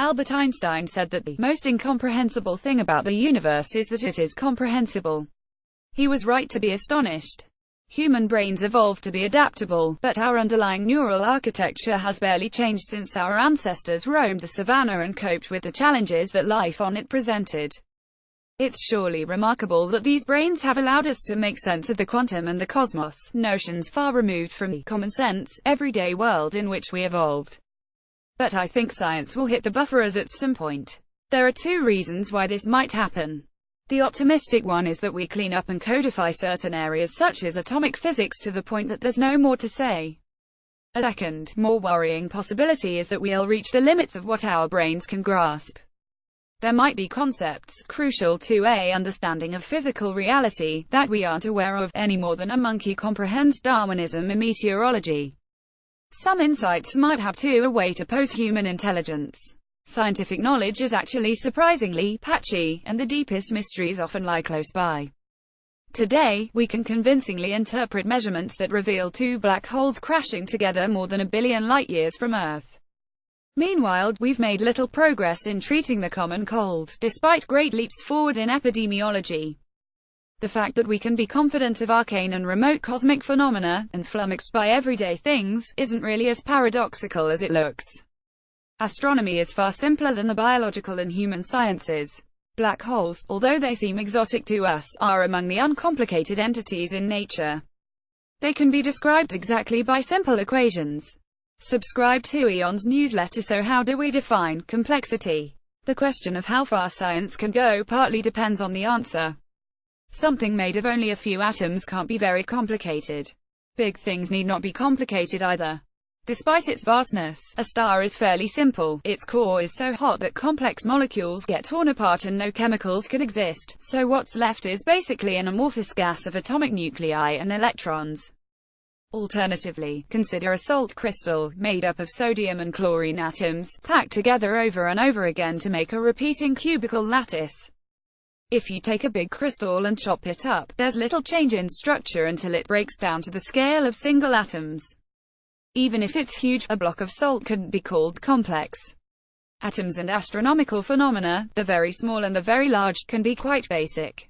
Albert Einstein said that the most incomprehensible thing about the universe is that it is comprehensible. He was right to be astonished. Human brains evolved to be adaptable, but our underlying neural architecture has barely changed since our ancestors roamed the savannah and coped with the challenges that life on it presented. It's surely remarkable that these brains have allowed us to make sense of the quantum and the cosmos, notions far removed from the common-sense, everyday world in which we evolved. But I think science will hit the buffer at some point. There are two reasons why this might happen. The optimistic one is that we clean up and codify certain areas such as atomic physics to the point that there's no more to say. A second, more worrying possibility is that we'll reach the limits of what our brains can grasp. There might be concepts, crucial to a understanding of physical reality, that we aren't aware of, any more than a monkey comprehends Darwinism and meteorology. Some insights might have a way to post-human intelligence. Scientific knowledge is actually surprisingly patchy, and the deepest mysteries often lie close by. Today, we can convincingly interpret measurements that reveal two black holes crashing together more than 1 billion light-years from Earth. Meanwhile, we've made little progress in treating the common cold, despite great leaps forward in epidemiology. The fact that we can be confident of arcane and remote cosmic phenomena, and flummoxed by everyday things, isn't really as paradoxical as it looks. Astronomy is far simpler than the biological and human sciences. Black holes, although they seem exotic to us, are among the uncomplicated entities in nature. They can be described exactly by simple equations. Subscribe to Aeon's newsletter. So how do we define complexity? The question of how far science can go partly depends on the answer. Something made of only a few atoms can't be very complicated. Big things need not be complicated either. Despite its vastness, a star is fairly simple. Its core is so hot that complex molecules get torn apart and no chemicals can exist, so what's left is basically an amorphous gas of atomic nuclei and electrons. Alternatively, consider a salt crystal, made up of sodium and chlorine atoms, packed together over and over again to make a repeating cubical lattice. If you take a big crystal and chop it up, there's little change in structure until it breaks down to the scale of single atoms. Even if it's huge, a block of salt couldn't be called complex. Atoms and astronomical phenomena, the very small and the very large, can be quite basic.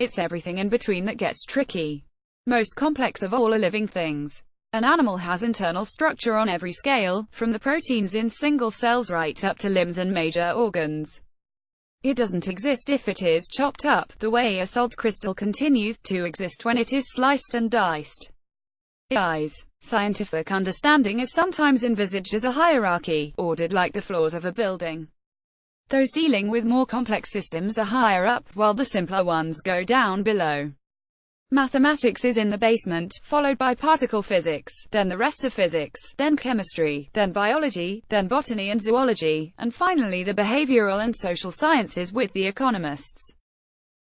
It's everything in between that gets tricky. Most complex of all are living things. An animal has internal structure on every scale, from the proteins in single cells right up to limbs and major organs. It doesn't exist if it is chopped up, the way a salt crystal continues to exist when it is sliced and diced. Scientific understanding is sometimes envisaged as a hierarchy, ordered like the floors of a building. Those dealing with more complex systems are higher up, while the simpler ones go down below. Mathematics is in the basement, followed by particle physics, then the rest of physics, then chemistry, then biology, then botany and zoology, and finally the behavioral and social sciences with the economists.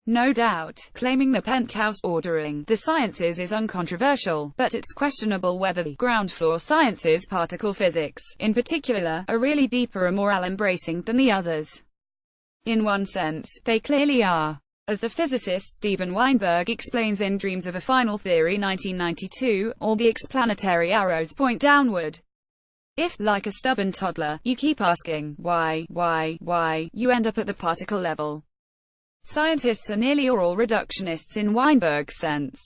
No doubt, claiming the penthouse ordering the sciences is uncontroversial, but it's questionable whether the ground floor sciences, particle physics, in particular, are really deeper or more all-embracing than the others. In one sense, they clearly are. As the physicist Steven Weinberg explains in Dreams of a Final Theory 1992, all the explanatory arrows point downward. If, like a stubborn toddler, you keep asking, why, you end up at the particle level. Scientists are nearly all reductionists in Weinberg's sense.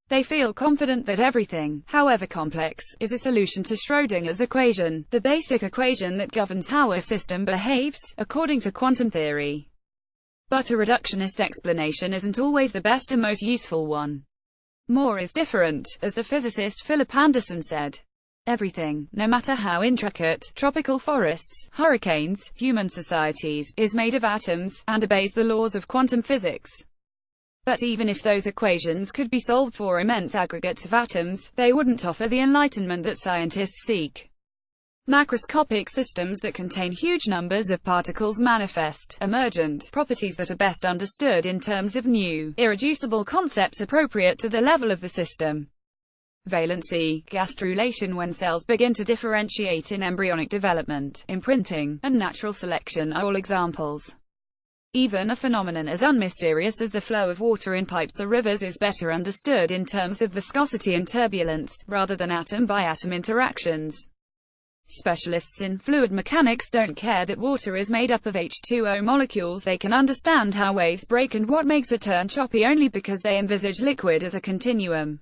They feel confident that everything, however complex, is a solution to Schrödinger's equation, the basic equation that governs how a system behaves, according to quantum theory. But a reductionist explanation isn't always the best and most useful one. More is different, as the physicist Philip Anderson said. Everything, no matter how intricate, tropical forests, hurricanes, human societies, is made of atoms, and obeys the laws of quantum physics. But even if those equations could be solved for immense aggregates of atoms, they wouldn't offer the enlightenment that scientists seek. Macroscopic systems that contain huge numbers of particles manifest emergent properties that are best understood in terms of new, irreducible concepts appropriate to the level of the system. Valency, gastrulation when cells begin to differentiate in embryonic development, imprinting, and natural selection are all examples. Even a phenomenon as unmysterious as the flow of water in pipes or rivers is better understood in terms of viscosity and turbulence, rather than atom-by-atom interactions. Specialists in fluid mechanics don't care that water is made up of H2O molecules. They can understand how waves break and what makes a turn choppy only because they envisage liquid as a continuum.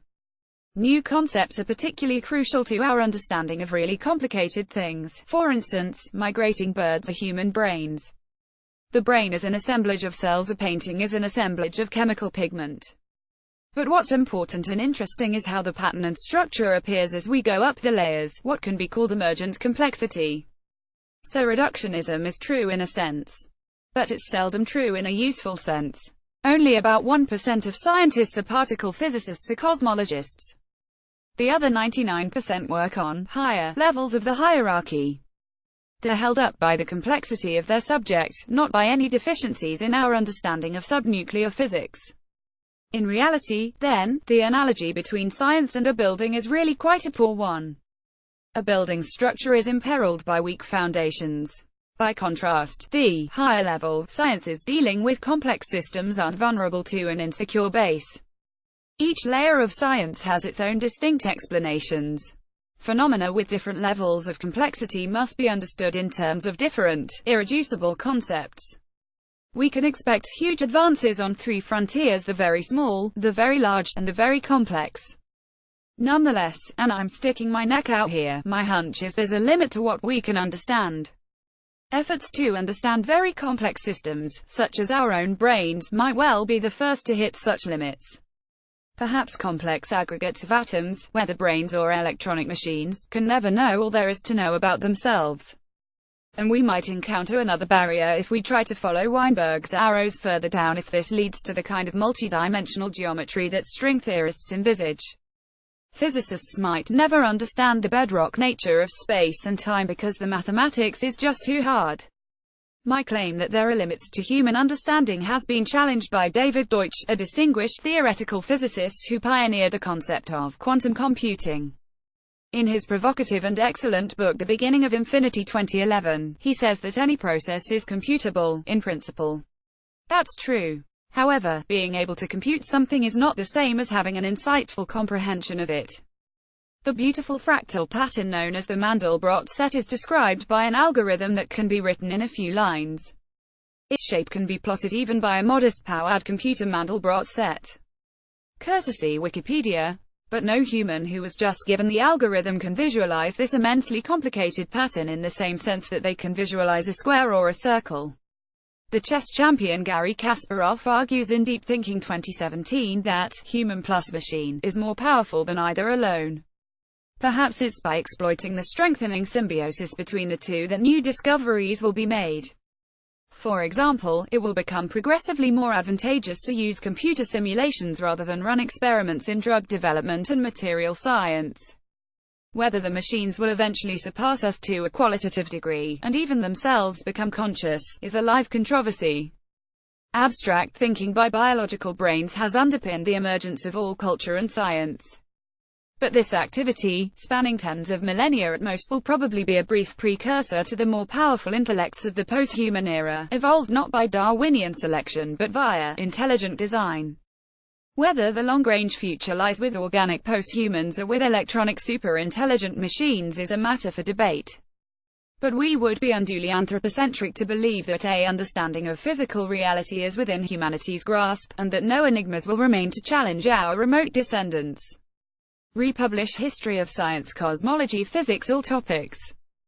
New concepts are particularly crucial to our understanding of really complicated things. For instance, migrating birds are human brains. The brain is an assemblage of cells, a painting is an assemblage of chemical pigment. But what's important and interesting is how the pattern and structure appears as we go up the layers, what can be called emergent complexity. So reductionism is true in a sense. But it's seldom true in a useful sense. Only about 1% of scientists are particle physicists or cosmologists. The other 99% work on higher levels of the hierarchy. They're held up by the complexity of their subject, not by any deficiencies in our understanding of subnuclear physics. In reality, then, the analogy between science and a building is really quite a poor one. A building's structure is imperiled by weak foundations. By contrast, the higher-level sciences dealing with complex systems are vulnerable to an insecure base. Each layer of science has its own distinct explanations. Phenomena with different levels of complexity must be understood in terms of different, irreducible concepts. We can expect huge advances on three frontiers: the very small, the very large, and the very complex. Nonetheless, and I'm sticking my neck out here, my hunch is there's a limit to what we can understand. Efforts to understand very complex systems, such as our own brains, might well be the first to hit such limits. Perhaps complex aggregates of atoms, whether brains or electronic machines, can never know all there is to know about themselves. And we might encounter another barrier if we try to follow Weinberg's arrows further down, if this leads to the kind of multidimensional geometry that string theorists envisage. Physicists might never understand the bedrock nature of space and time because the mathematics is just too hard. My claim that there are limits to human understanding has been challenged by David Deutsch, a distinguished theoretical physicist who pioneered the concept of quantum computing. In his provocative and excellent book The Beginning of Infinity 2011, he says that any process is computable, in principle. That's true. However, being able to compute something is not the same as having an insightful comprehension of it. The beautiful fractal pattern known as the Mandelbrot set is described by an algorithm that can be written in a few lines. Its shape can be plotted even by a modest powered computer Mandelbrot set. Courtesy Wikipedia. But no human who was just given the algorithm can visualize this immensely complicated pattern in the same sense that they can visualize a square or a circle. The chess champion Garry Kasparov argues in Deep Thinking 2017 that human plus machine is more powerful than either alone. Perhaps it's by exploiting the strengthening symbiosis between the two that new discoveries will be made. For example, it will become progressively more advantageous to use computer simulations rather than run experiments in drug development and material science. Whether the machines will eventually surpass us to a qualitative degree, and even themselves become conscious, is a live controversy. Abstract thinking by biological brains has underpinned the emergence of all culture and science. But this activity, spanning tens of millennia at most, will probably be a brief precursor to the more powerful intellects of the post-human era, evolved not by Darwinian selection but via intelligent design. Whether the long-range future lies with organic post-humans or with electronic super-intelligent machines is a matter for debate. But we would be unduly anthropocentric to believe that an understanding of physical reality is within humanity's grasp, and that no enigmas will remain to challenge our remote descendants. Republish History of Science, Cosmology, Physics, all topics.